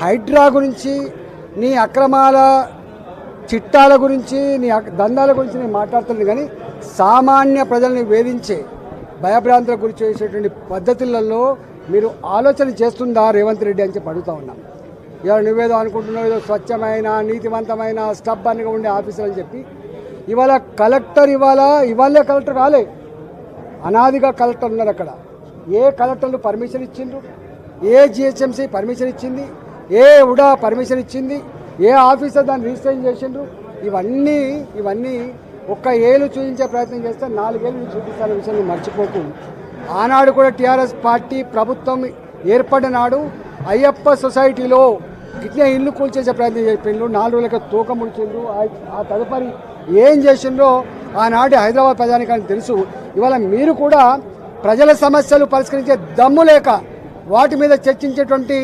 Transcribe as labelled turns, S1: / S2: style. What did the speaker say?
S1: హైడ్రా గురించి, నీ అక్రమాల చిట్టాల గురించి, నీ దందాల గురించి నేను మాట్లాడుతున్నాను. కానీ సామాన్య ప్రజల్ని వేధించే, భయభ్రాంతులకు గురి చేసేటువంటి పద్ధతులలో మీరు ఆలోచన చేస్తుందా రేవంత్ రెడ్డి అని చెప్పి అడుగుతా ఉన్నాం. ఇవాళ నువ్వేదో అనుకుంటున్నావు, ఏదో స్వచ్ఛమైన నీతివంతమైన స్టబ్బన్గా ఉండే ఆఫీసర్ అని చెప్పి. ఇవాళ కలెక్టర్ ఇవాళే కలెక్టర్ రాలే, అనాదిగా కలెక్టర్ ఉన్నారు అక్కడ. ఏ కలెక్టర్లు పర్మిషన్ ఇచ్చిండ్రు? ఏ జిహెచ్ఎంసీ పర్మిషన్ ఇచ్చింది? ఏ ఉడా పర్మిషన్ ఇచ్చింది? ఏ ఆఫీసర్ దాన్ని రిజిస్ట్రేషన్ చేసిండ్రు? ఇవన్నీ ఒక్క ఏళ్ళు చూపించే ప్రయత్నం చేస్తే 4 ఏళ్ళు చూపిస్తాన విషయాన్ని మర్చిపోకు. ఆనాడు కూడా టీఆర్ఎస్ పార్టీ ప్రభుత్వం ఏర్పడిన నాడు అయ్యప్ప సొసైటీలో ఇట్లా ఇల్లు కూల్చేసే ప్రయత్నం చేసిండ్రు. 4 రోజులకి తూక ముడిచిండ్రు. ఆ తదుపరి ఏం చేసిండ్రో ఆనాటి హైదరాబాద్ ప్రజానికానికి తెలుసు. ఇవాళ మీరు కూడా ప్రజల సమస్యలు పరిష్కరించే దమ్ము లేక వాటి మీద చర్చించేటువంటి